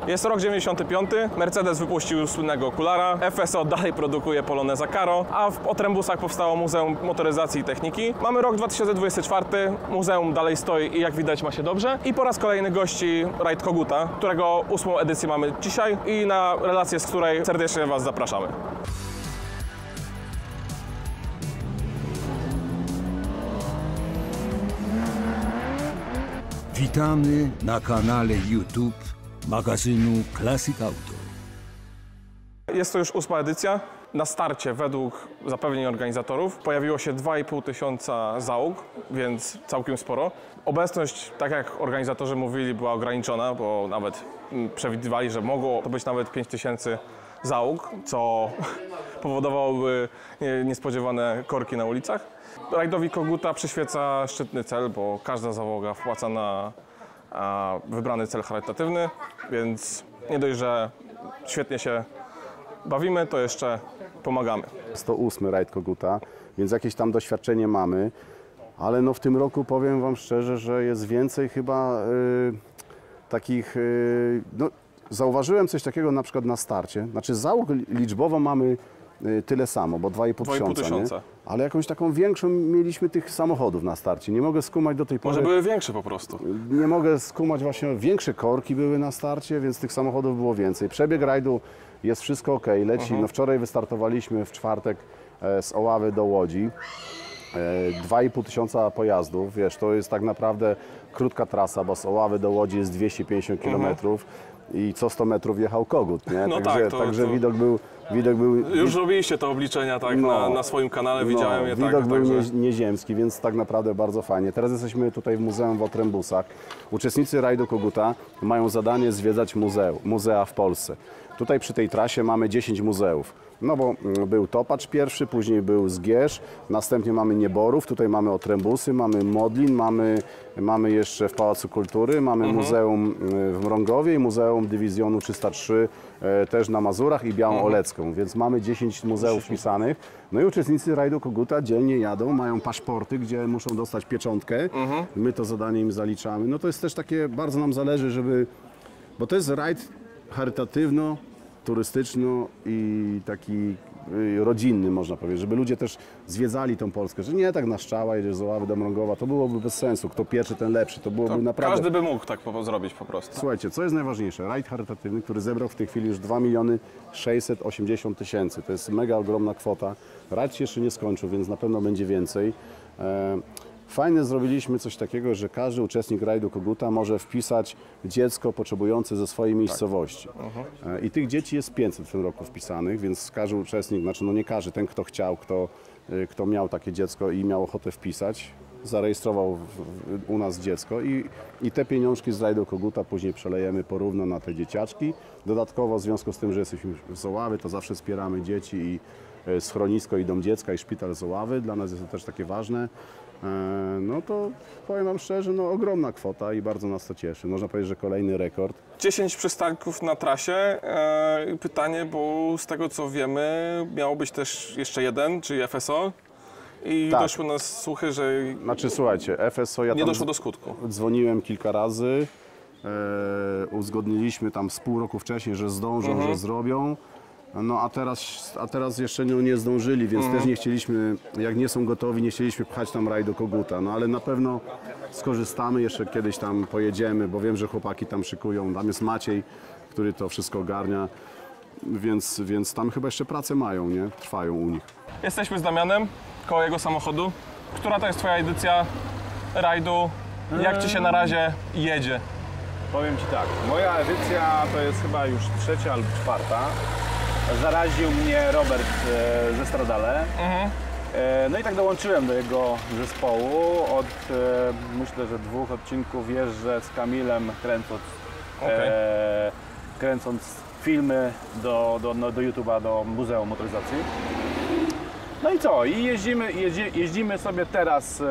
Jest rok 95, Mercedes wypuścił słynnego okulara, FSO dalej produkuje Poloneza Caro, a w Otrębusach powstało Muzeum Motoryzacji i Techniki. Mamy rok 2024, muzeum dalej stoi i jak widać ma się dobrze. I po raz kolejny gości Rajd Koguta, którego 8. edycję mamy dzisiaj i na relację, z której serdecznie Was zapraszamy. Witamy na kanale YouTube magazynu Classic Auto. Jest to już 8. edycja. Na starcie, według zapewnień organizatorów, pojawiło się 2,5 tysiąca załóg, więc całkiem sporo. Obecność, tak jak organizatorzy mówili, była ograniczona, bo nawet przewidywali, że mogło to być nawet 5 tysięcy załóg, co powodowałoby niespodziewane korki na ulicach. Rajdowi Koguta przyświeca szczytny cel, bo każda załoga wpłaca na wybrany cel charytatywny, więc nie dość, że świetnie się bawimy, to jeszcze pomagamy. 108 Rajd Koguta, więc jakieś tam doświadczenie mamy, ale no w tym roku powiem Wam szczerze, że jest więcej chyba takich, no zauważyłem coś takiego na przykład na starcie, znaczy załóg liczbowo mamy tyle samo, bo 2,5 tysiąca, ale jakąś taką większą mieliśmy tych samochodów na starcie. Nie mogę skumać do tej pory. Może były większe po prostu. Nie mogę skumać właśnie, większe korki były na starcie, więc tych samochodów było więcej. Przebieg rajdu jest wszystko ok, leci. No wczoraj wystartowaliśmy w czwartek z Oławy do Łodzi. 2,5 tysiąca pojazdów, wiesz, to jest tak naprawdę krótka trasa, bo z Oławy do Łodzi jest 250 km i co 100 metrów jechał kogut, nie? No także, tak, także widok był... Już robiliście te obliczenia tak, na swoim kanale, widziałem je. Widok był także... nieziemski, więc tak naprawdę bardzo fajnie. Teraz jesteśmy tutaj w muzeum w Otrębusach. Uczestnicy Rajdu Koguta mają zadanie zwiedzać muzea w Polsce. Tutaj przy tej trasie mamy 10 muzeów. No bo był Topacz pierwszy, później był Zgierz, następnie mamy Nieborów, tutaj mamy Otrębusy, mamy Modlin, mamy jeszcze w Pałacu Kultury, mamy Muzeum w Mrągowie i Muzeum Dywizjonu 303 też na Mazurach i Białą Olecką, więc mamy 10 muzeów wpisanych. No i uczestnicy Rajdu Koguta dzielnie jadą, mają paszporty, gdzie muszą dostać pieczątkę, my to zadanie im zaliczamy. No to jest też takie, bardzo nam zależy, żeby, bo to jest rajd charytatywno, turystyczno i taki rodzinny, można powiedzieć, żeby ludzie też zwiedzali tą Polskę, że nie tak na strzała jedziesz z Oławy do Mrągowa, to byłoby bez sensu, kto pierwszy, ten lepszy, to byłoby To naprawdę... każdy by mógł tak zrobić po prostu. Słuchajcie, co jest najważniejsze? Rajd charytatywny, który zebrał w tej chwili już 2 680 000, to jest mega ogromna kwota. Rajd się jeszcze nie skończył, więc na pewno będzie więcej. Fajnie zrobiliśmy coś takiego, że każdy uczestnik Rajdu Koguta może wpisać dziecko potrzebujące ze swojej miejscowości. I tych dzieci jest 500 w tym roku wpisanych, więc każdy uczestnik, znaczy no nie każdy, ten kto chciał, kto miał takie dziecko i miał ochotę wpisać, zarejestrował u nas dziecko i te pieniążki z Rajdu Koguta później przelejemy porówno na te dzieciaczki. Dodatkowo w związku z tym, że jesteśmy z Oławy, to zawsze wspieramy dzieci i schronisko i dom dziecka i szpital z Oławy. Dla nas jest to też takie ważne. No to powiem Wam szczerze, no ogromna kwota i bardzo nas to cieszy. Można powiedzieć, że kolejny rekord. 10 przystanków na trasie. Pytanie, bo z tego co wiemy, miało być też jeszcze jeden, czyli FSO. I tak. Doszły nas słuchy, że znaczy, słuchajcie, FSO ja nie tam doszło do skutku. Dzwoniłem kilka razy, uzgodniliśmy tam z pół roku wcześniej, że zdążą, że zrobią. No a teraz jeszcze nie zdążyli, więc też nie chcieliśmy, jak nie są gotowi, nie chcieliśmy pchać tam Rajdu Koguta, no ale na pewno skorzystamy, jeszcze kiedyś tam pojedziemy, bo wiem, że chłopaki tam szykują, tam jest Maciej, który to wszystko ogarnia, więc tam chyba jeszcze prace mają, nie? Trwają u nich. Jesteśmy z Damianem, koło jego samochodu. Która to jest Twoja edycja rajdu? Jak Ci się na razie jedzie? Powiem Ci tak, moja edycja to jest chyba już 3. albo 4. Zaraził mnie Robert ze Stradale. No i tak dołączyłem do jego zespołu. Od myślę, że 2 odcinków jeżdżę z Kamilem, kręcąc filmy do YouTube'a, do Muzeum Motoryzacji. No i co? I jeździmy sobie teraz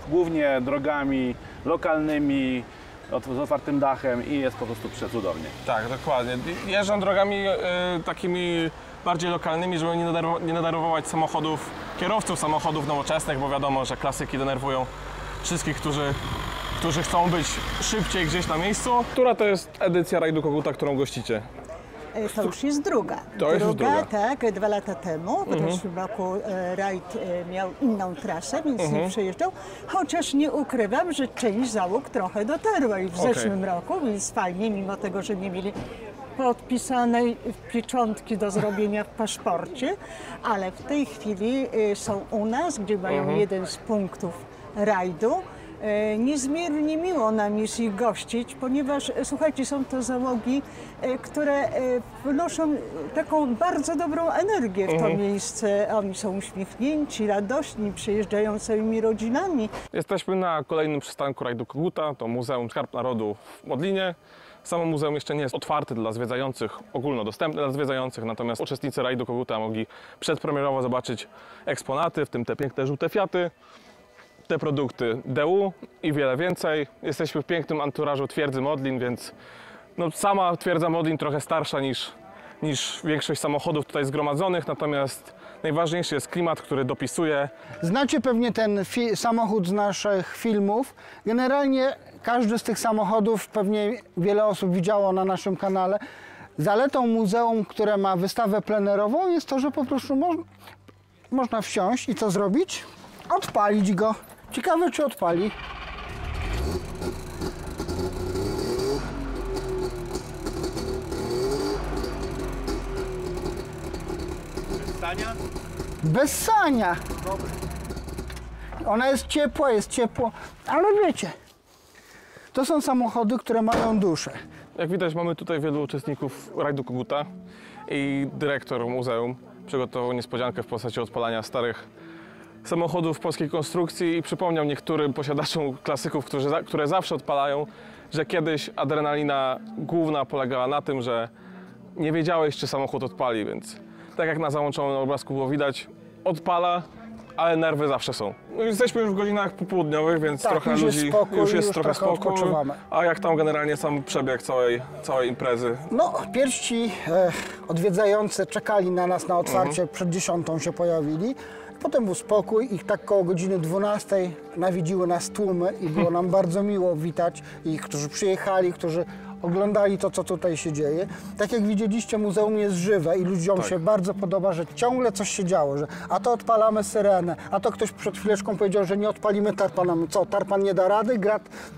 głównie drogami lokalnymi, z otwartym dachem i jest po prostu przecudownie. Tak, dokładnie. Jeżdżą drogami takimi bardziej lokalnymi, żeby nie denerwować kierowców samochodów nowoczesnych, bo wiadomo, że klasyki denerwują wszystkich, którzy którzy chcą być szybciej gdzieś na miejscu. Która to jest edycja rajdu Koguta, którą gościcie? To już jest druga. To jest już druga. Tak, 2 lata temu. W zeszłym roku rajd miał inną trasę, więc nie przejeżdżał. Chociaż nie ukrywam, że część załóg trochę dotarła i w zeszłym roku, więc fajnie, mimo tego, że nie mieli podpisanej pieczątki do zrobienia w paszporcie, ale w tej chwili są u nas, gdzie mają jeden z punktów rajdu. Niezmiernie miło nam jest ich gościć, ponieważ, słuchajcie, są to załogi, które wnoszą taką bardzo dobrą energię w to miejsce. Oni są uśmiechnięci, radośni, przyjeżdżają całymi rodzinami. Jesteśmy na kolejnym przystanku rajdu Koguta, to Muzeum Skarb Narodu w Modlinie. Samo muzeum jeszcze nie jest otwarte dla zwiedzających, ogólnodostępne dla zwiedzających, natomiast uczestnicy rajdu Koguta mogli przedpremierowo zobaczyć eksponaty, w tym te piękne żółte Fiaty, te produkty DU i wiele więcej. Jesteśmy w pięknym anturażu twierdzy Modlin, więc no, sama twierdza Modlin trochę starsza niż większość samochodów tutaj zgromadzonych, natomiast najważniejszy jest klimat, który dopisuje. Znacie pewnie ten samochód z naszych filmów. Generalnie każdy z tych samochodów pewnie wiele osób widziało na naszym kanale. Zaletą muzeum, które ma wystawę plenerową, jest to, że po prostu można wsiąść i co zrobić? Odpalić go. Ciekawe, czy odpali. Bez sania. Ona jest ciepło, ale wiecie, to są samochody, które mają duszę. Jak widać, mamy tutaj wielu uczestników rajdu Koguta i dyrektor muzeum przygotował niespodziankę w postaci odpalania starych samochodów polskiej konstrukcji i przypomniał niektórym posiadaczom klasyków, które zawsze odpalają, że kiedyś adrenalina główna polegała na tym, że nie wiedziałeś, czy samochód odpali, więc tak jak na załączonym obrazku było widać, odpala, ale nerwy zawsze są. No, jesteśmy już w godzinach popołudniowych, więc Tak, trochę już jest ludzi spokój, już jest już trochę trochę spokój. odpoczywamy. A jak tam generalnie sam przebieg całej imprezy? No, pierwsi odwiedzający czekali na nas na otwarcie, przed 10 się pojawili. Potem był spokój i tak koło godziny 12 nawiedziły nas tłumy i było nam bardzo miło witać ich, którzy przyjechali, którzy oglądali to, co tutaj się dzieje. Tak jak widzieliście, muzeum jest żywe i ludziom się bardzo podoba, że ciągle coś się działo, że a to odpalamy syrenę, a to ktoś przed chwileczką powiedział, że nie odpalimy tarpana. Co, tarpan nie da rady?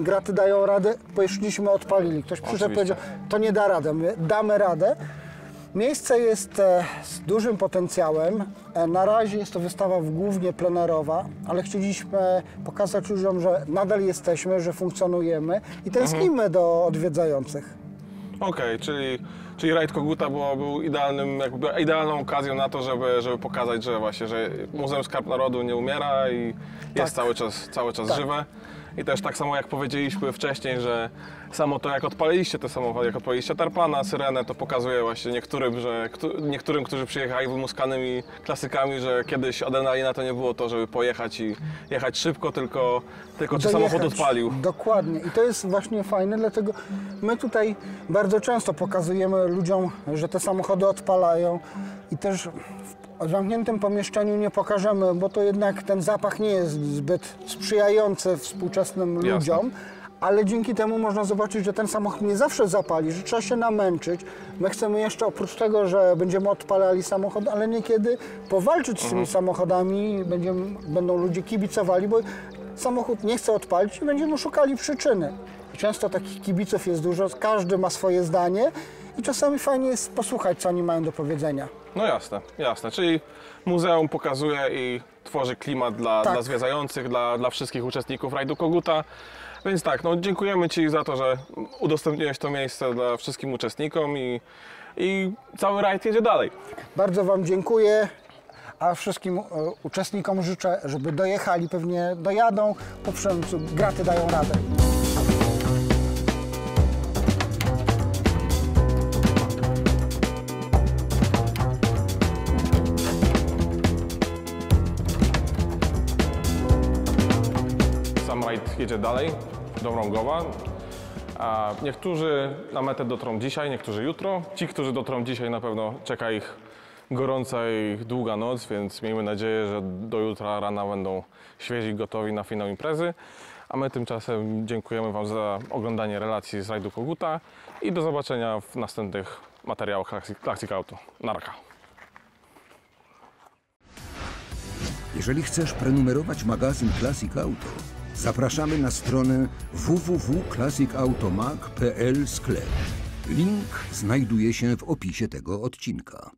Graty dają radę? Poszliśmy, odpalili. Ktoś przyszedł i powiedział, to nie da rady. My damy radę. Miejsce jest z dużym potencjałem. Na razie jest to wystawa głównie plenerowa, ale chcieliśmy pokazać ludziom, że nadal jesteśmy, że funkcjonujemy i tęsknimy do odwiedzających. Okej, czyli rajd Koguta był idealną okazją na to, żeby pokazać, że właśnie, że Muzeum Skarb Narodu nie umiera i jest cały czas żywe. I też tak samo jak powiedzieliśmy wcześniej, że samo to jak odpaliliście te samochody, jak odpaliliście tarpana, syrenę, to pokazuje właśnie niektórym, którzy przyjechali wymuskanymi klasykami, że kiedyś adrenalina to nie było to, żeby pojechać i jechać szybko, tylko czy samochód odpalił. Dokładnie. I to jest właśnie fajne, dlatego my tutaj bardzo często pokazujemy ludziom, że te samochody odpalają i też w zamkniętym pomieszczeniu nie pokażemy, bo to jednak ten zapach nie jest zbyt sprzyjający współczesnym ludziom, ale dzięki temu można zobaczyć, że ten samochód nie zawsze zapali, że trzeba się namęczyć. My chcemy jeszcze oprócz tego, że będziemy odpalali samochód, ale niekiedy powalczyć z tymi samochodami, będą ludzie kibicowali, bo samochód nie chce odpalić i będziemy szukali przyczyny. Często takich kibiców jest dużo, każdy ma swoje zdanie i czasami fajnie jest posłuchać, co oni mają do powiedzenia. No jasne. Czyli muzeum pokazuje i tworzy klimat dla zwiedzających, dla wszystkich uczestników rajdu Koguta. Więc tak, no dziękujemy Ci za to, że udostępniłeś to miejsce dla wszystkim uczestnikom i cały rajd jedzie dalej. Bardzo Wam dziękuję, a wszystkim uczestnikom życzę, żeby dojechali, pewnie dojadą, po przemysłu graty dają radę. Sam rajd jedzie dalej do Mrągowa. A niektórzy na metę dotrą dzisiaj, niektórzy jutro. Ci, którzy dotrą dzisiaj, na pewno czeka ich gorąca i długa noc, więc miejmy nadzieję, że do jutra rana będą świeżi, gotowi na finał imprezy. a my tymczasem dziękujemy Wam za oglądanie relacji z rajdu Koguta i do zobaczenia w następnych materiałach Classic Auto. Narka. Jeżeli chcesz prenumerować magazyn Classic Auto, zapraszamy na stronę www.classicautomag.pl/sklep. Link znajduje się w opisie tego odcinka.